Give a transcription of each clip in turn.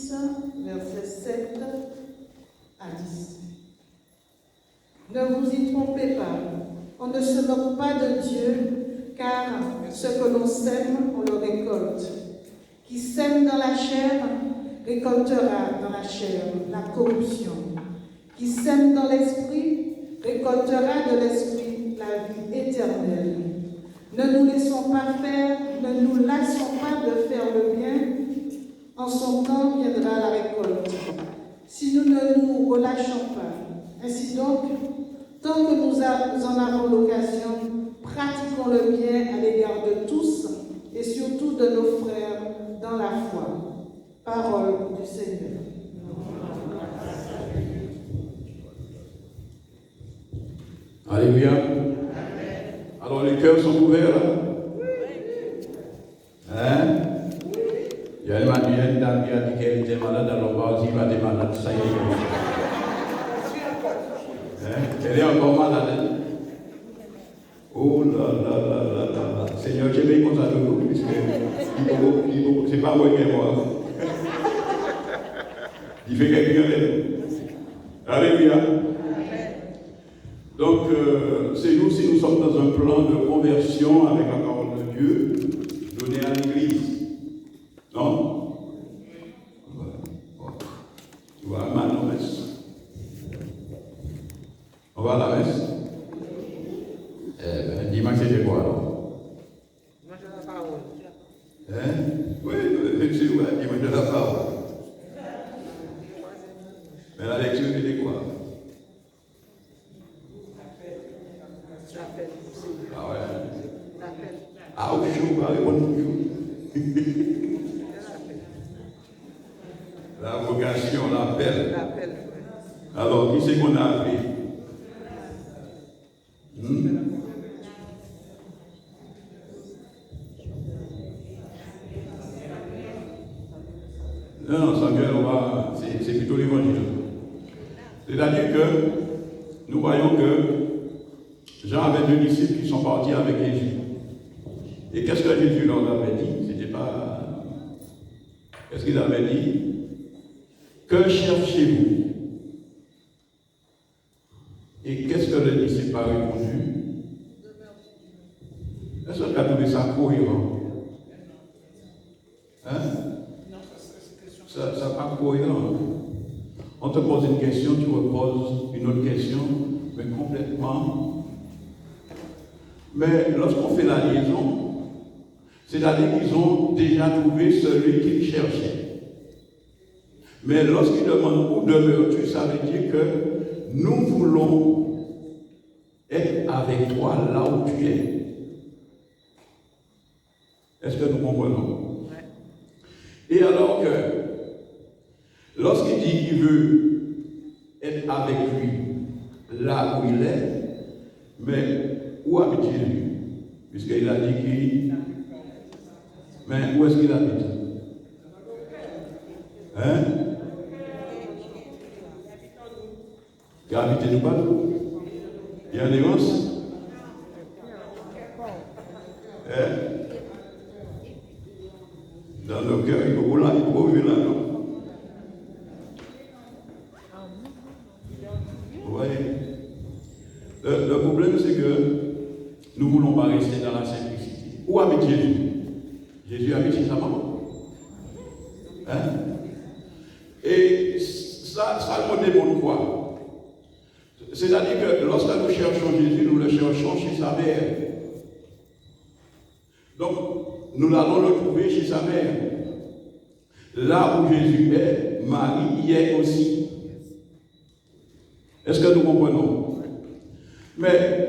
6, versets 7 à 10. Ne vous y trompez pas, on ne se moque pas de Dieu, car ce que l'on sème, on le récolte. Qui sème dans la chair, récoltera dans la chair la corruption. Qui sème dans l'esprit, récoltera de l'esprit la vie éternelle. Ne nous laissons pas faire, ne nous lassons pas de faire le bien. En son temps viendra la récolte. Si nous ne nous relâchons pas, ainsi donc, tant que nous en avons l'occasion, pratiquons le bien à l'égard de tous et surtout de nos frères dans la foi. Parole du Seigneur. Alléluia. Alors les cœurs sont ouverts là. Hein? Il y a une dame qui a dit qu'elle était malade, alors vas-y, va être malade, ça y est. Hein? Elle est encore malade. Hein? Oh là là là là là là. Seigneur, j'ai mis comme ça de nous, puisque c'est pas moi qui est mort. Il fait quelqu'un avec nous. Alléluia. Donc, c'est nous, si nous sommes dans un plan de conversion avec la parole de Dieu, donné à l'Église. Non? Tu vas à la messe. On va à la messe? Dis-moi que c'était quoi alors? Moi, je la parole. Hein? Oui, c'est vrai, dis-moi de la parole. Mais la lecture, c'était quoi? Ah ouais. Ah oui, je vais répondre. La vocation, l'appel. Alors, qui c'est qu'on a appelé? Non, Samuel, c'est plutôt l'évangile. C'est-à-dire que nous voyons que Jean avait 2 disciples qui sont partis avec Jésus. Et qu'est-ce que Jésus leur avait dit? C'était pas. Qu'est-ce qu'il avait dit? Que cherchez-vous? Et qu'est-ce que le disciple a répondu? Est-ce que tu as trouvé ça cohérent? Hein? Ça n'est pas cohérent. On te pose une question, tu reposes une autre question, mais complètement. Mais lorsqu'on fait la liaison, c'est-à-dire qu'ils ont déjà trouvé celui qu'ils cherchaient. Mais lorsqu'ils demandent où demeures-tu, ça veut dire que nous voulons être avec toi là où tu es. Est-ce que nous comprenons? Et alors que lorsqu'il dit qu'il veut être avec lui là où il est, mais où habite Jésus? Puisqu'il a dit qu'il... Mais où est-ce qu'il habite? Hein? Il habite nous partout. Il y a des nuances. Hein? Dans nos cœurs, il faut là, il faut vivre là, non? Vous voyez? Le problème, c'est que nous ne voulons pas rester dans la simplicité. Où habite Jésus? Jésus habite chez sa maman. Hein? Et ça nous démontre quoi? C'est-à-dire que lorsque nous cherchons Jésus, nous le cherchons chez sa mère. Donc, nous allons le trouver chez sa mère. Là où Jésus est, Marie y est aussi. Est-ce que nous comprenons? Mais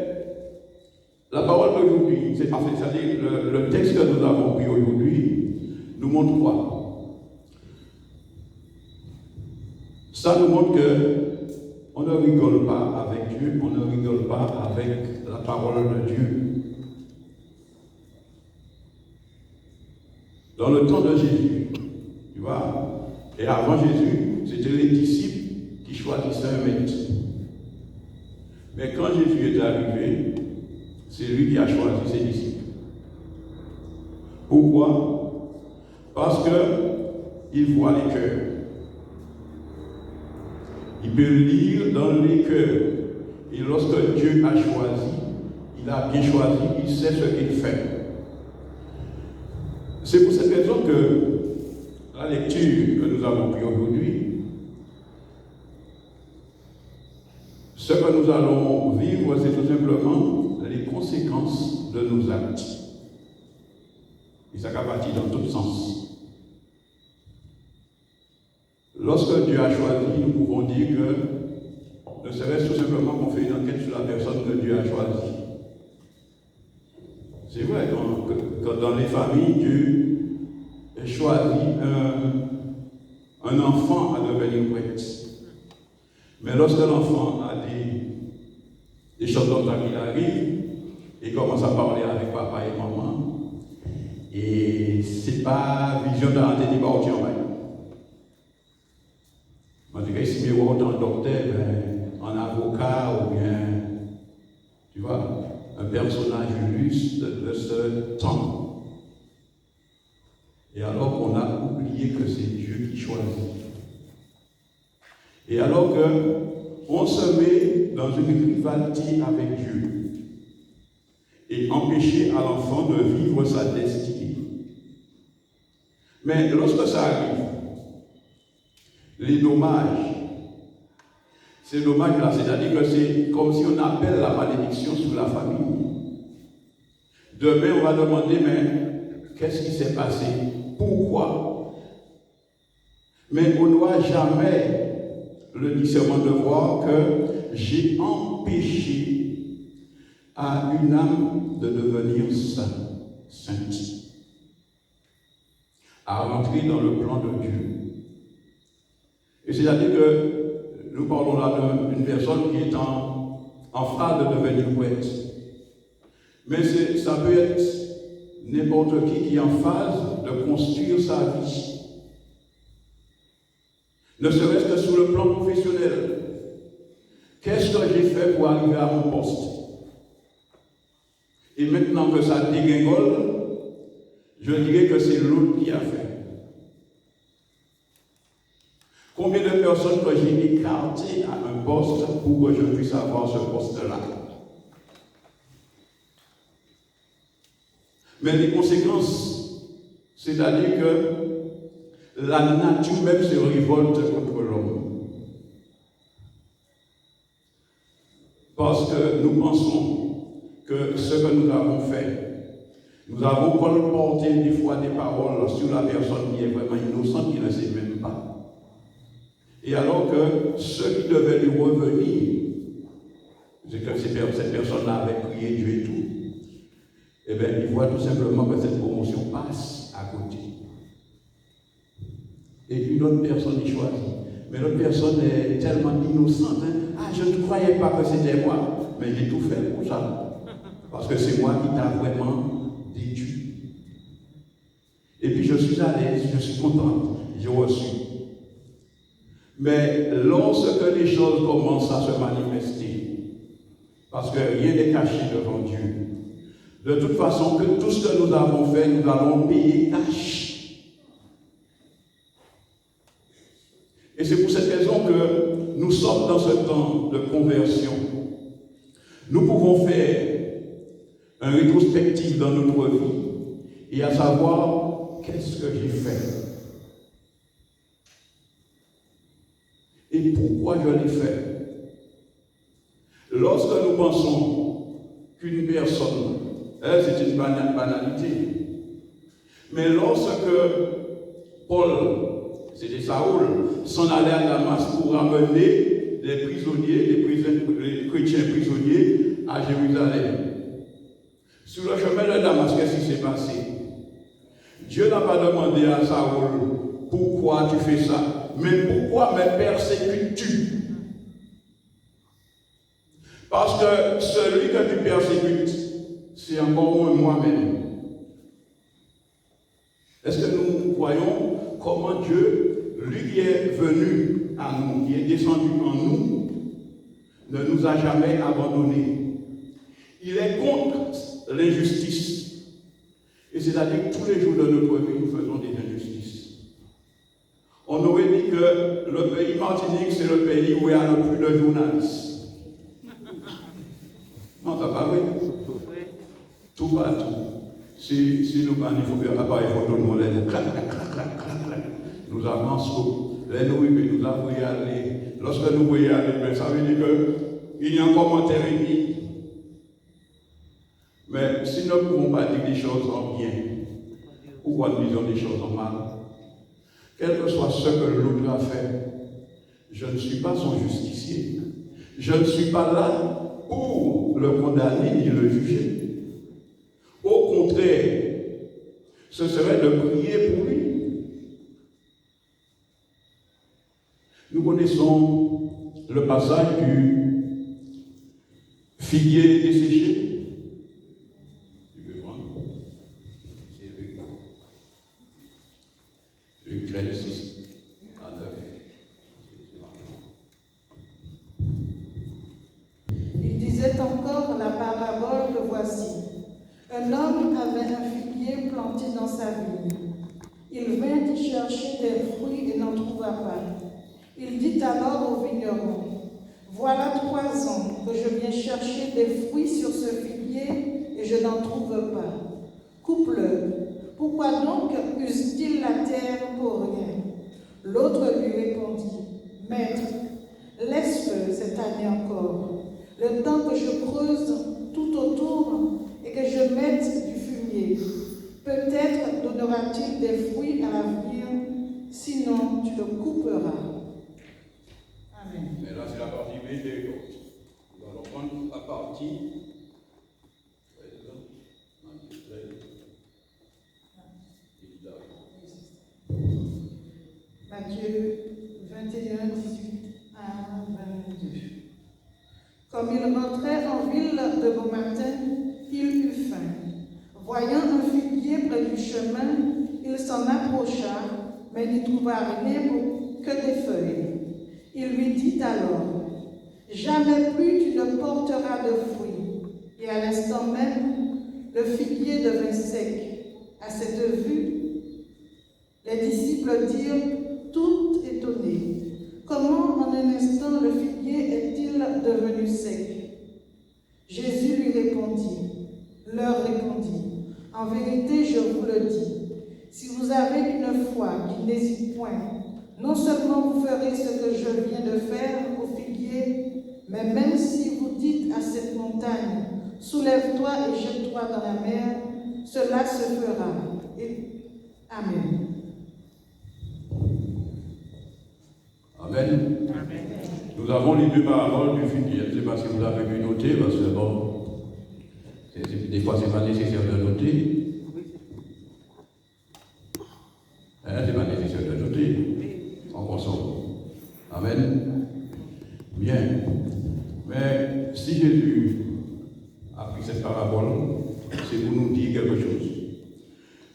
la parole d'aujourd'hui, c'est-à-dire le texte que nous avons pris aujourd'hui, nous montre quoi? Ça nous montre que on ne rigole pas avec Dieu, on ne rigole pas avec la parole de Dieu. Dans le temps de Jésus, tu vois, et avant Jésus, c'était les disciples qui choisissaient un maître. Mais quand Jésus est arrivé, c'est lui qui a choisi ses disciples. Pourquoi? Parce qu'il voit les cœurs. peut lire dans les cœurs. Et lorsque Dieu a choisi, il a bien choisi, il sait ce qu'il fait. C'est pour cette raison que la lecture que nous avons prise aujourd'hui, ce que nous allons vivre, c'est tout simplement les conséquences de nos actes. Et ça va partir dans tous sens. Lorsque Dieu a choisi, nous pouvons dire que ne serait-ce tout simplement qu'on fait une enquête sur la personne que Dieu a choisie. C'est vrai que dans les familles, Dieu choisit un enfant à devenir prêtre. Mais lorsque l'enfant a des choses comme ça qui arrivent, il commence à parler avec papa et maman, et c'est pas vision de la tête en tout cas, si je vois un docteur, un avocat ou bien, tu vois, un personnage illustre de ce temps. Et alors qu'on a oublié que c'est Dieu qui choisit. Et alors qu'on se met dans une rivalité avec Dieu et empêcher à l'enfant de vivre sa destinée. Mais lorsque ça arrive, les dommages, ces dommages-là, c'est-à-dire que c'est comme si on appelle la malédiction sur la famille. Demain, on va demander, mais qu'est-ce qui s'est passé? Pourquoi? Mais on ne doit jamais le discernement de voir que j'ai empêché à une âme de devenir sainte, à rentrer dans le plan de Dieu. Et c'est-à-dire que nous parlons là d'une personne qui est en phase de devenir prêtre. Mais ça peut être n'importe qui est en phase de construire sa vie. Ne serait-ce que sur le plan professionnel. Qu'est-ce que j'ai fait pour arriver à mon poste? Et maintenant que ça dégringole, je dirais que c'est l'autre qui a fait. Combien de personnes que j'ai écartées à un poste pour que je puisse avoir ce poste-là? Mais les conséquences, c'est-à-dire que la nature même se révolte contre l'homme. Parce que nous pensons que ce que nous avons fait, nous avons colporté des fois des paroles sur la personne qui est vraiment innocente, qui ne sait même pas. Et alors que ceux qui devaient lui revenir, c'est que cette personne-là avait prié Dieu et tout, eh bien, il voit tout simplement que cette promotion passe à côté. Et une autre personne y choisit. Mais l'autre personne est tellement innocente. Ah, je ne croyais pas que c'était moi. Mais j'ai tout fait pour ça. Parce que c'est moi qui t'a vraiment déduit. Et puis je suis à l'aise, je suis contente, j'ai reçu. Mais lorsque les choses commencent à se manifester, parce que rien n'est caché devant Dieu, de toute façon, que tout ce que nous avons fait, nous allons payer cash. Et c'est pour cette raison que nous sommes dans ce temps de conversion. Nous pouvons faire un rétrospectif dans notre vie et à savoir qu'est-ce que j'ai fait. Et pourquoi je l'ai fait? Lorsque nous pensons qu'une personne, c'est une banalité, mais lorsque Paul, c'était Saoul, s'en allait à Damas pour amener les prisonniers, les chrétiens prisonniers à Jérusalem. Sur le chemin de Damas, qu'est-ce qui s'est passé? Dieu n'a pas demandé à Saoul, pourquoi tu fais ça? Mais pourquoi me persécutes-tu? Parce que celui que tu persécutes, c'est encore moi-même. Est-ce que nous voyons comment Dieu, lui qui est venu à nous, qui est descendu en nous, ne nous a jamais abandonnés? Il est contre l'injustice. Et c'est-à-dire que tous les jours de notre vie, nous faisons des injustices. On On aurait dit que le pays Martinique, c'est le pays où il y a le plus de journalistes. Non, t'as pas vu? Tout partout. Si nous avons un appareil photo, nous allons clac, clac, clac, clac, clac. Nous avançons. Les nouilles, nous avons y aller. Lorsque nous voyons y aller, ça veut dire qu'il y a un commentaire écrit. Mais si nous ne pouvons pas dire des choses en bien, pourquoi nous disons des choses en mal? Quel que soit ce que l'autre a fait, je ne suis pas son justicier. Je ne suis pas là pour le condamner ni le juger. Au contraire, ce serait de prier pour lui. Nous connaissons le passage du figuier desséché. Luc 6 à 9. Il disait encore la parabole que voici. Un homme avait un figuier planté dans sa vigne. Il vint y chercher des fruits et n'en trouva pas. Il dit alors au vigneron, voilà 3 ans que je viens chercher des fruits sur ce figuier et je n'en trouve pas. Coupe-le. Pourquoi donc use-t-il la terre pour rien? L'autre lui répondit, Maître, laisse-le cette année encore, le temps que je creuse tout autour et que je mette du fumier. Peut-être donnera-t-il des fruits à l'avenir, sinon tu le couperas. Amen. Mais là, c'est la partie B. Nous allons prendre la partie. Matthieu 21, 18 à 22. Comme il rentrait en ville de bon matin, il eut faim. Voyant un figuier près du chemin, il s'en approcha, mais n'y trouva rien que des feuilles. Il lui dit alors, « Jamais plus tu ne porteras de fruits. » Et à l'instant même, le figuier devint sec. À cette vue, les disciples dirent, tout étonnés, « Comment en un instant le figuier est-il devenu sec ?» Jésus lui répondit, leur répondit, « En vérité, je vous le dis, si vous avez une foi qui n'hésite point, non seulement vous ferez ce que je viens de faire au figuier, mais même si vous dites à cette montagne, soulève-toi et jette-toi dans la mer, cela se fera. » Amen. Amen. Nous avons les 2 paraboles du figuier. Je ne sais pas si vous avez pu noter, parce que bon, des fois, ce n'est pas nécessaire de noter. Ce n'est pas nécessaire de noter. On consomme. Amen. Bien. Mais si Jésus a pris cette parabole, c'est pour nous dire quelque chose.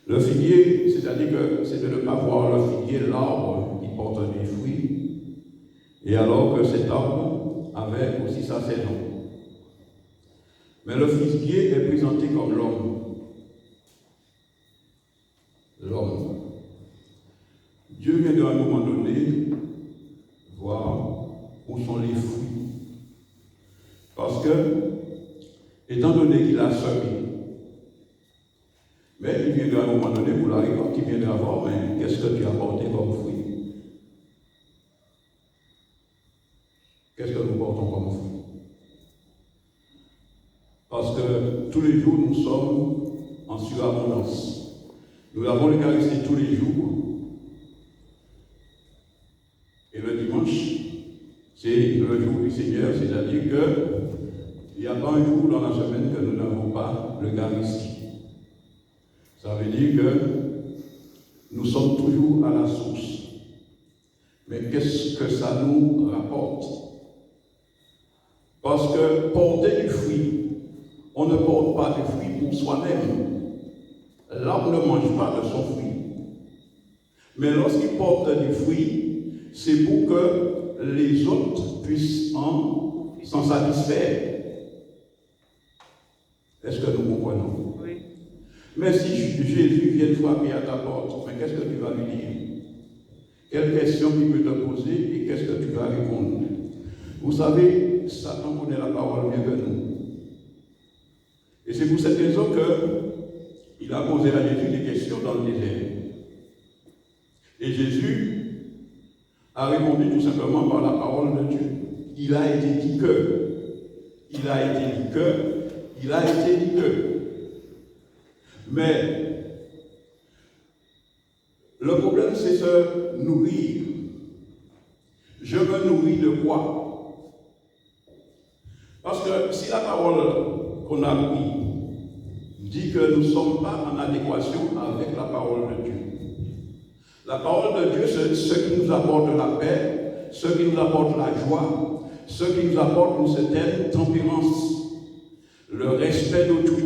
Le figuier, c'est-à-dire que c'est de ne pas voir le figuier, l'arbre qui porte des fruits, et alors que cet arbre avait aussi sa saison. Mais le figuier est présenté comme l'homme. L'homme. Dieu vient de un moment donné voir où sont les fruits. Parce que, étant donné qu'il a semé, mais il vient de un moment donné pour la récolte, il vient de voir, mais qu'est-ce que tu as porté comme fruit? Qu'est-ce que nous portons comme fruit? Parce que tous les jours, nous sommes en surabondance. Nous avons l'Eucharistie tous les jours. Et le dimanche, c'est le jour du Seigneur, c'est-à-dire qu'il n'y a pas un jour dans la semaine que nous n'avons pas l'Eucharistie. Ça veut dire que nous sommes toujours à la source. Mais qu'est-ce que ça nous rapporte? Parce que porter du fruit, on ne porte pas du fruit pour soi-même. L'arbre ne mange pas de son fruit. Mais lorsqu'il porte du fruit, c'est pour que les autres puissent s'en satisfaire. Est-ce que nous comprenons? Oui. Mais si Jésus vient frapper à ta porte, mais qu'est-ce que tu vas lui dire? quelle question il peut te poser et qu'est-ce que tu vas répondre. Vous savez, Satan connaît la parole mieux que nous. Et c'est pour cette raison qu'il a posé à Jésus des questions dans le désert. Et Jésus a répondu tout simplement par la parole de Dieu. Il a été dit que. Il a été dit que. Il a été dit que. Mais le problème, c'est se nourrir. Je me nourris de quoi? Parce que si la parole qu'on a appris dit que nous ne sommes pas en adéquation avec la parole de Dieu. La parole de Dieu, c'est ce qui nous apporte la paix, ce qui nous apporte la joie, ce qui nous apporte une certaine tempérance, le respect d'autrui.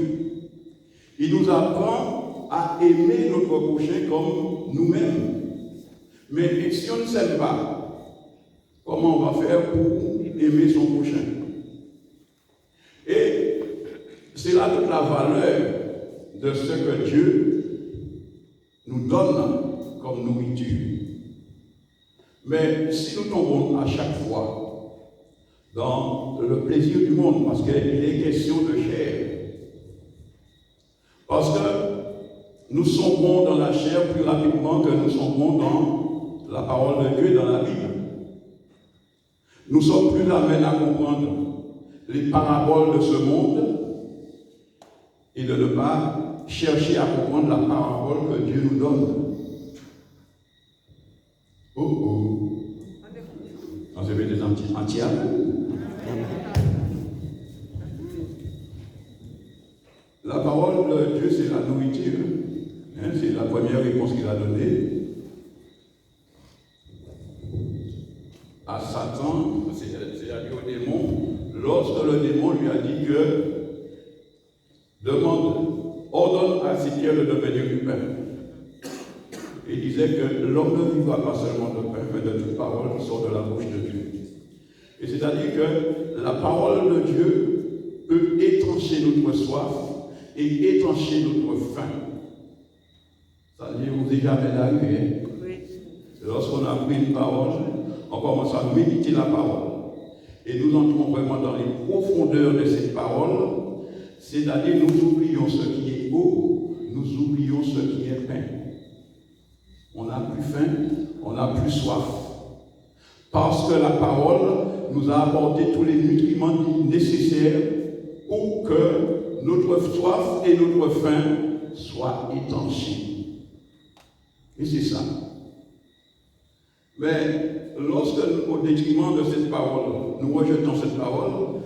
Il nous apprend à aimer notre prochain comme nous-mêmes. Mais si on ne s'aime pas, comment on va faire pour aimer son prochain? Et c'est là toute la valeur de ce que Dieu nous donne comme nourriture. Mais si nous tombons à chaque fois dans le plaisir du monde, parce qu'il est question de chair, parce que nous sombrons dans la chair plus rapidement que nous sombrons dans la parole de Dieu, dans la Bible. Nous sommes plus amènes à comprendre les paraboles de ce monde et de ne pas chercher à comprendre la parabole que Dieu nous donne. On se fait des anti-aveux. La parole de Dieu, c'est la nourriture. C'est la première réponse qu'il a donnée à Satan, c'est-à-dire au démon, lorsque le démon lui a dit que ordonne à Ézéchiel de devenir du pain. Il disait que l'homme ne vivra pas seulement de pain, mais de toute parole qui sort de la bouche de Dieu. Et c'est-à-dire que la parole de Dieu peut étancher notre soif et étancher notre faim. Ça ne vous est jamais arrivé. Oui. Lorsqu'on a pris une parole, on commence à méditer la parole. Et nous entrons vraiment dans les profondeurs de cette parole. C'est-à-dire, nous oublions ce qui est beau, nous oublions ce qui est pain. On n'a plus faim, on n'a plus soif. Parce que la parole nous a apporté tous les nutriments nécessaires pour que notre soif et notre faim soient étanchés. Et c'est ça. Mais lorsque, au détriment de cette parole, nous rejetons cette parole,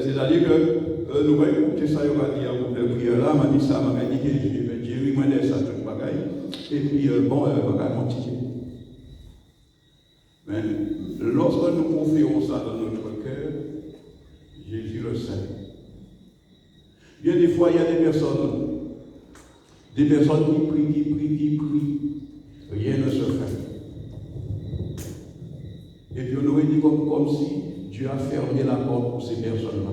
c'est-à-dire que nous allons écouter ça, il va dire de prière là, m'a dit ça, m'a dit que Jésus m'a dit ça, tout le bagaille, et puis bon, on va continuer. Mais lorsque nous confions ça dans notre cœur, Jésus le sait. Bien des fois, il y a des personnes qui prient, rien ne se fait. Et puis on aurait dit comme si Dieu a fermé la porte pour ces personnes-là.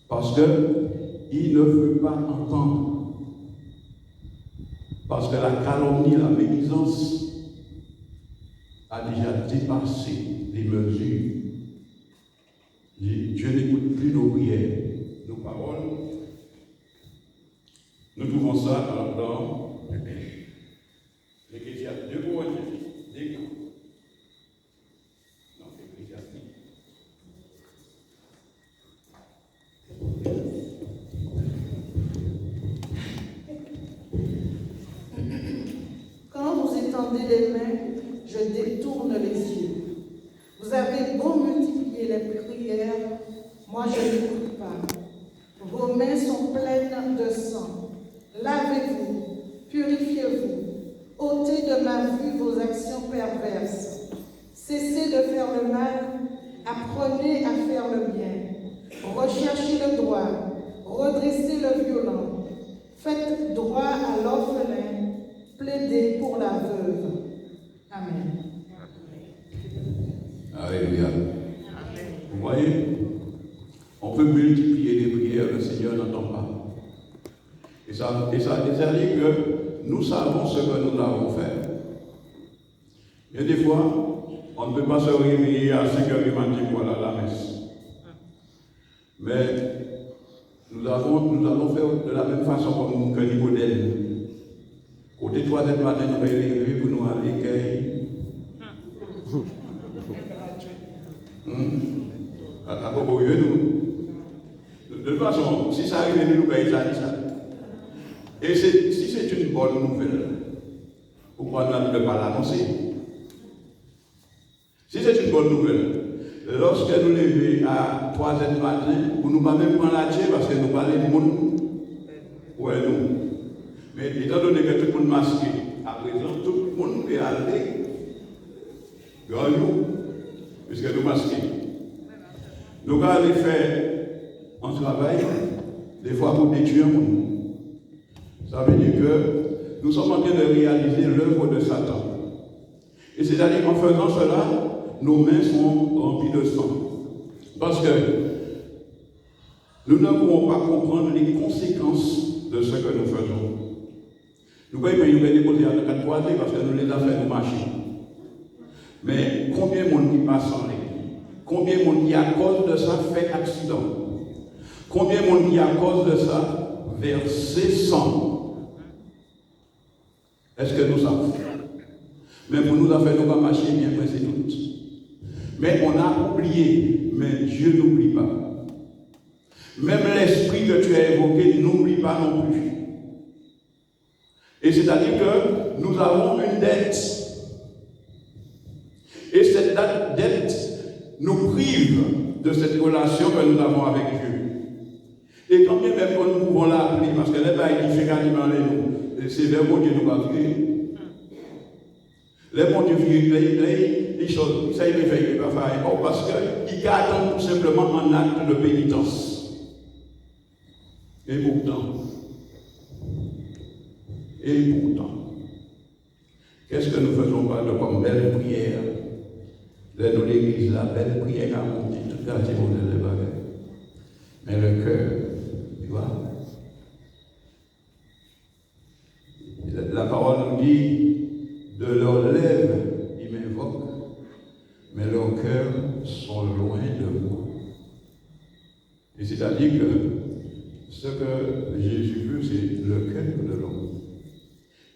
Parce qu'il ne veut pas entendre. Parce que la calomnie, la médisance a déjà dépassé les mesures. Dieu n'écoute plus nos prières, nos paroles. Nous trouvons ça dans l'Ecclésiaste 2 Corinthiens. Non, l'Ecclésiaste. Quand vous étendez les mains, je détourne les yeux. Vous avez beau multiplier les prières, moi je n'écoute pas. Vos mains sont pleines de sang. Lavez-vous, purifiez-vous. Ôtez de ma vue vos actions perverses. Cessez de faire le mal, apprenez à faire le bien. Recherchez le droit, redressez le violent. Faites droit à l'orphelin, plaidez pour la veuve. Amen. Alléluia. Vous voyez, on peut multiplier les prières, le Seigneur n'entend pas. Et ça veut dire que nous savons ce que nous avons fait. Il y a des fois, on ne peut pas se réveiller à 5h du matin pour aller à la messe. Mais nous allons faire de la même façon que Nicodème. Côté 3h du matin, nous allons lever pour nous aller cueillir. À propos de nous. De toute façon, si ça arrive, nous payons ça. Et si c'est une bonne nouvelle, pourquoi nous ne pas l'annoncer? Si c'est une bonne nouvelle, lorsque nous levons à 3h du matin, nous ne pouvons même prendre la tête parce que nous parlons du monde. Ouais, nous. Mais étant donné que tout le monde est masqué, à présent, tout le monde peut aller. Nous, puisque nous masqués. Nous allons faire un travail, des fois pour détruire le monde. Ça veut dire que nous sommes en train de réaliser l'œuvre de Satan. Et c'est-à-dire qu'en faisant cela, nos mains sont remplies de sang. Parce que nous ne pouvons pas comprendre les conséquences de ce que nous faisons. Nous ne pouvons pas nous déposer à la croisée parce que nous les avons fait nous marcher. Mais combien de monde qui passe en ligne? Combien de monde qui, à cause de ça, fait accident? Combien de monde qui, à cause de ça, verse sang? Est-ce que nous savons? Mais pour nous, affaires, nous va marcher bien pressé toutes. Mais on a oublié, mais Dieu n'oublie pas. Même l'esprit que tu as évoqué n'oublie pas non plus. Et c'est-à-dire que nous avons une dette. Et cette dette nous prive de cette relation que nous avons avec Dieu. Et quand bien même que nous pouvons l'appeler, parce que les bails qui fait quasiment les nous, c'est vers mon Dieu nous va vivre. Les bons Dieu vivent les choses, ça il ne fait pas faire, parce qu'ils gardent tout simplement un acte de pénitence. Et pourtant, qu'est-ce que nous faisons pas de comme belle prière? Dans l'église, la belle prière à monter, tout quartier modèle de bagages. Mais le cœur, tu vois, la parole nous dit, de leurs lèvres, ils m'invoquent, mais leurs cœurs sont loin de moi. Et c'est-à-dire que ce que Jésus veut, c'est le cœur de l'homme.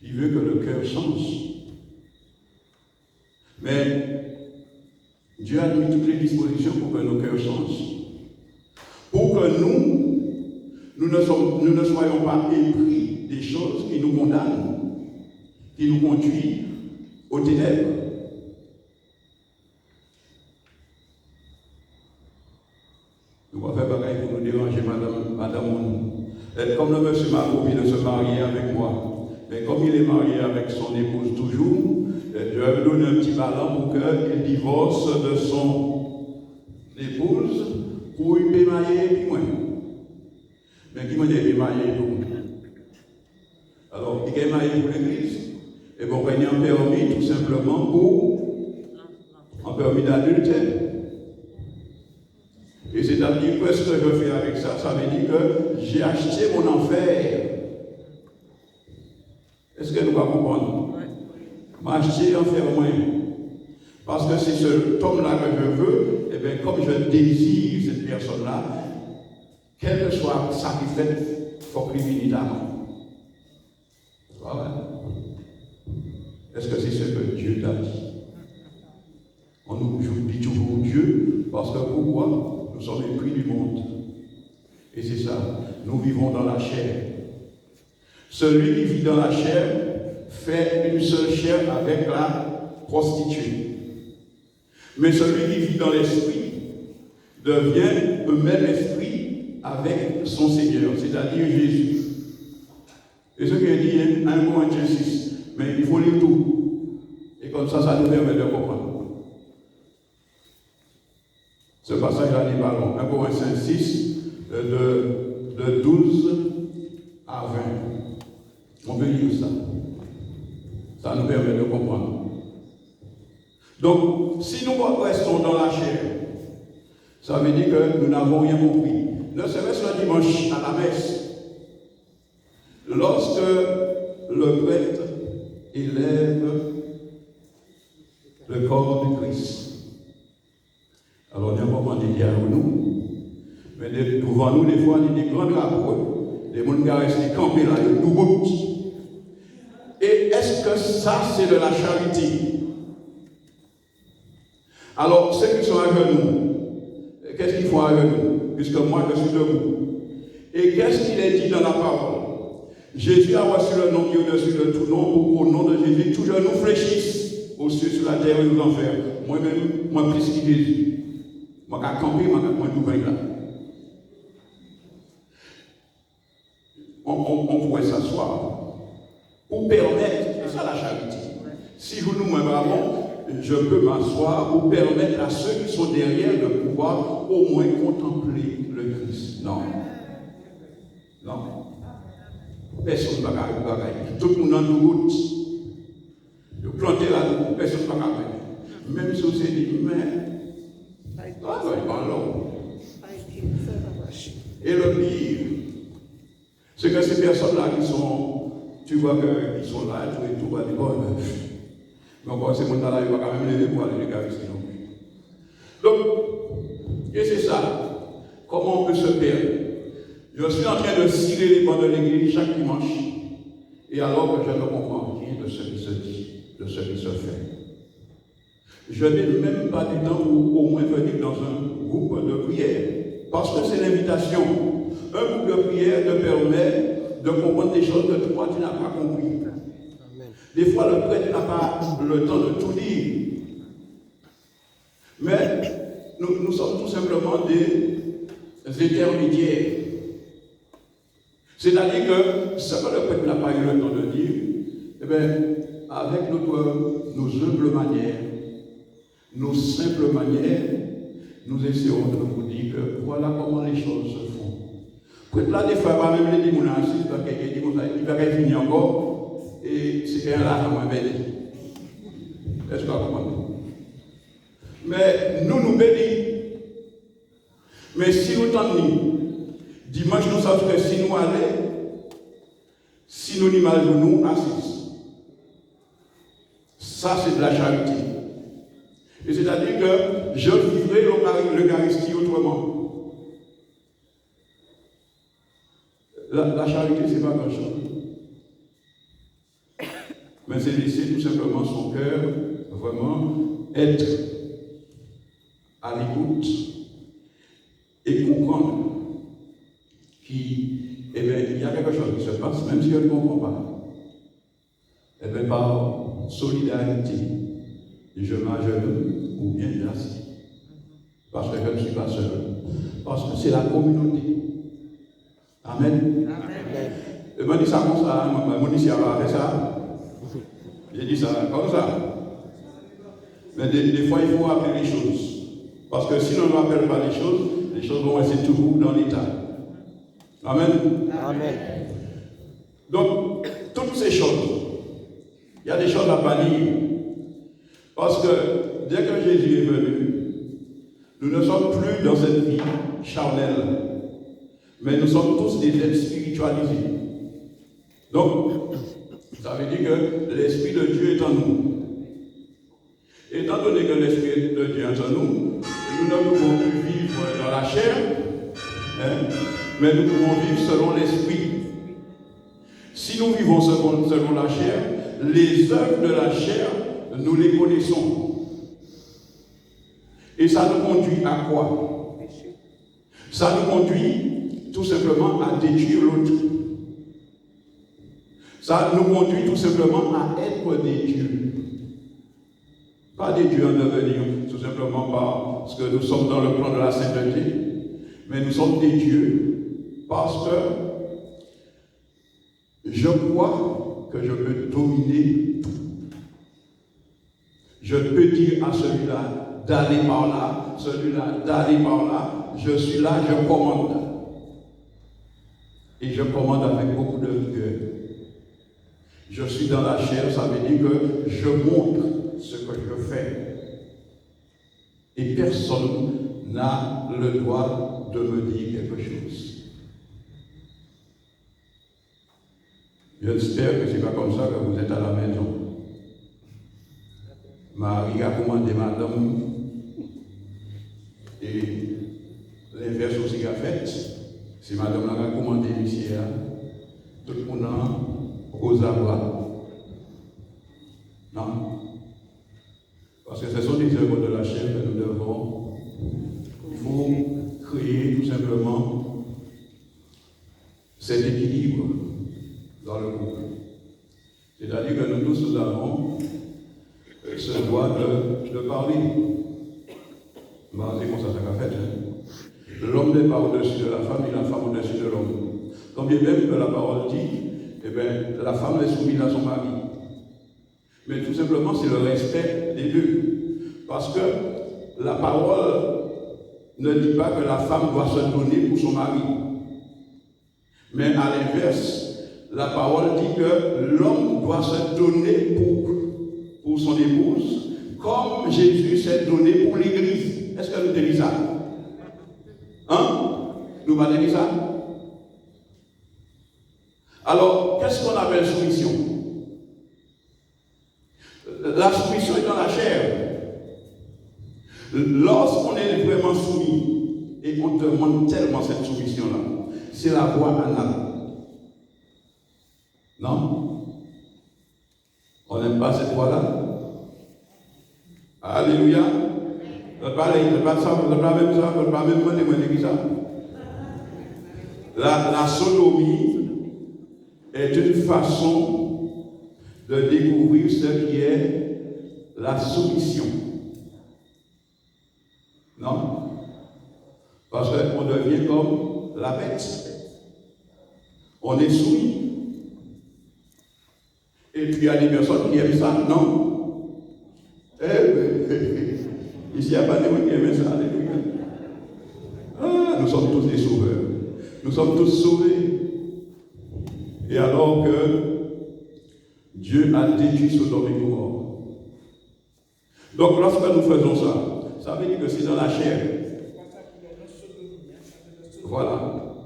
Il veut que le cœur change. Mais Dieu a mis toutes les dispositions pour que nos cœurs changent. Pour que nous ne soyons pas épris des choses qui nous condamnent, qui nous conduisent aux ténèbres. Nous ne pouvons faire pareil pour nous déranger, madame. Comme le monsieur m'a promis de se marier avec moi, mais comme il est marié avec son épouse toujours, je vais lui donner un petit ballon pour qu'il divorce de son épouse pour lui pémailler puis moi. Mais qui m'a dit pémailler pour moi? Alors, il est marié pour l'église. Et bon, il y a un permis tout simplement pour un permis d'adultère. Et c'est-à-dire que ce que je fais avec ça, ça veut dire que j'ai acheté mon enfer. Est-ce que nous va comprendre? M'acheter l'enfer moins. Parce que c'est ce homme-là que je veux, et bien comme je désire cette personne-là, quel que soit ça qui fait, il faut qu'il vienne d'avant. Voilà. Est-ce que c'est ce que Dieu t'a dit? On nous dit toujours Dieu, parce que pourquoi? Nous sommes épris du monde. Et c'est ça, nous vivons dans la chair. Celui qui vit dans la chair fait une seule chair avec la prostituée. Mais celui qui vit dans l'esprit devient un même esprit avec son Seigneur, c'est-à-dire Jésus. Et ce qu'il dit, 1 Corinthiens 6, mais il faut lire tout. Et comme ça nous permet de comprendre. Ce passage-là n'est pas long. 1 Corinthiens 6, de 12 à 20. On peut lire ça. Ça nous permet de comprendre. Donc, si nous restons dans la chair, ça veut dire que nous n'avons rien compris. Ne serait-ce le dimanche à la messe, lorsque le prêtre élève le corps du Christ. Alors, il n'y a pas de dire à nous, mais devant nous, des fois, il y a des grands drapeaux, des gens qui restent campés là, ils tout route. Et est-ce que ça, c'est de la charité? Alors, ceux qui sont avec nous, qu'est-ce qu'ils font avec nous? Puisque moi, je suis debout. Et qu'est-ce qu'il est dit dans la parole? Jésus a reçu le nom qui est au-dessus de tout nom, pour qu'au nom de Jésus, tout genou fléchisse aux cieux, sur la terre et aux enfers. Moi-même, moi plus que Jésus. Moi, je vais camper, moi, je vais là. On pourrait s'asseoir pour permettre, c'est ça la charité. Si vous nous m'avons, je peux m'asseoir pour permettre à ceux qui sont derrière de pouvoir au moins contempler le Christ. Non. Non. Personne ne va gagner. Tout le monde en route. Je planter là, personne ne va gagner. Même si on s'est dit, mais. Ah, il va l'homme. Et le pire, c'est que ces personnes-là qui sont, tu vois qu'ils sont là, et tout va dire, bon, mais encore, ces gens-là, ils vont quand même lever pour aller l'Eucharistie non plus. Donc, et c'est ça. Comment on peut se perdre? Je suis en train de cirer les bancs de l'église chaque dimanche, et alors que je ne comprends rien de ce qui se dit, de ce qui se fait. Je n'ai même pas du temps pour au moins venir dans un groupe de prière, parce que c'est l'invitation. Un groupe de prière te permet de comprendre des choses que toi tu n'as pas compris. Amen. Des fois, le prêtre n'a pas le temps de tout dire. Mais nous sommes tout simplement des intermédiaires. C'est-à-dire que ce que le prêtre n'a pas eu le temps de dire, eh bien, avec nos humbles manières, nos simples manières, nous essayons de vous dire que voilà comment les choses se font. Peut-être là, des fois, même les démons assistent, parce qu'il dit il va finir encore, et c'est un là, moins belle. Est-ce que vous comprenez? Mais nous bénissons. Mais si nous tendons, dimanche, nous savons que si nous allons, si nous n'y malvenons, nous assistons. Ça, c'est de la charité. Et c'est-à-dire que je vivrai l'Eucharistie autrement. La charité, ce n'est pas grand-chose. Mais c'est laisser tout simplement son cœur vraiment être à l'écoute et comprendre qu'il y a quelque chose qui se passe, même si je ne comprends pas. Eh bien, par solidarité, je m'agenouille ou bien j'assis. Parce que je ne suis pas seul. Parce que c'est la communauté. Amen. Amen. Je me dis ça comme ça, mon ici a fait ça. J'ai dit ça comme ça. Mais des fois, il faut rappeler les choses. Parce que si on ne rappelle pas les choses vont rester toujours dans l'état. Amen. Amen. Donc, toutes ces choses, il y a des choses à bannir. Parce que dès que Jésus est venu, nous ne sommes plus dans cette vie charnelle. Mais nous sommes tous des êtres spiritualisés. Donc, ça veut dire que l'Esprit de Dieu est en nous. Étant donné que l'Esprit de Dieu est en nous, nous ne pouvons plus vivre dans la chair, mais nous pouvons vivre selon l'Esprit. Si nous vivons selon la chair, les œuvres de la chair, nous les connaissons. Et ça nous conduit à quoi? Ça nous conduit tout simplement à détruire l'autre. Ça nous conduit tout simplement à être des dieux. Pas des dieux en devenir, tout simplement parce que nous sommes dans le plan de la sainteté, mais nous sommes des dieux parce que je crois que je peux dominer tout. Je peux dire à celui-là d'aller par là, celui-là d'aller par là, je suis là, je commande. Et je commande avec beaucoup de rigueur. Je suis dans la chair, ça veut dire que je montre ce que je fais. Et personne n'a le droit de me dire quelque chose. J'espère que ce n'est pas comme ça que vous êtes à la maison. Marie a commandé madame, et l'inverse aussi a fait. Si madame a commandé monsieur, tout le monde a aux abois. Non? Parce que ce sont des œuvres de la chair que nous devons. Il faut créer tout simplement cet équilibre dans le couple. C'est-à-dire que nous tous avons ce droit de parler. C'est comme ça qu'a fait. Hein? L'homme n'est pas au-dessus de la femme et la femme au-dessus de l'homme. Quand bien même que la parole dit, eh bien, la femme est soumise à son mari. Mais tout simplement, c'est le respect des deux. Parce que la parole ne dit pas que la femme doit se donner pour son mari. Mais à l'inverse, la parole dit que l'homme doit se donner pour son épouse, comme Jésus s'est donné pour l'Église. Est-ce que nous disons ça? Hein? Nous va dire ça? Alors, qu'est-ce qu'on appelle soumission? La soumission est dans la chair. Lorsqu'on est vraiment soumis et qu'on demande tellement cette soumission-là, c'est la voie anale. Non? On n'aime pas cette voie-là? Alléluia. On ne parle pas de ça, on ne parle même ça, on ne parle même pas de ça. La sodomie est une façon de découvrir ce qui est la soumission. Non? Parce qu'on devient comme la bête. On est soumis. Et puis il y a des personnes qui aiment ça, non? Ici, il n'y a pas de gens qui aiment ça, alléluia. Ah, nous sommes tous des sauveurs. Nous sommes tous sauvés. Et alors que Dieu a détruit Sodome et Gomorrhe. Donc lorsque nous faisons ça, ça veut dire que c'est dans la chair. Voilà.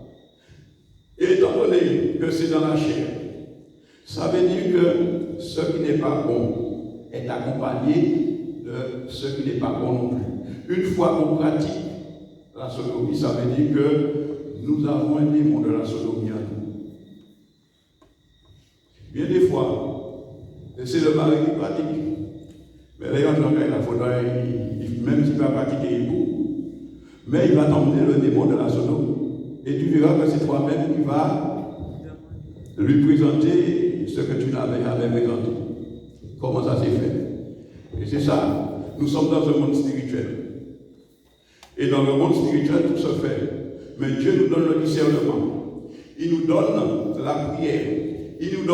Et étant donné que c'est dans la chair, ça veut dire que ce qui n'est pas bon est accompagné de ce qui n'est pas bon non plus. Une fois qu'on pratique la sodomie, ça veut dire que nous avons un démon de la sodomie à nous. Bien des fois, c'est le mari qui pratique. Mais là, il faudra, même s'il va pratiquer époux, mais il va t'emmener le démon de la sodomie. Et tu verras que c'est toi-même qui vas lui présenter ce que tu n'avais jamais présenté. Comment ça s'est fait? Et c'est ça. Nous sommes dans un monde spirituel. Et dans le monde spirituel, tout se fait. Mais Dieu nous donne le discernement. Il nous donne la prière. Il nous donne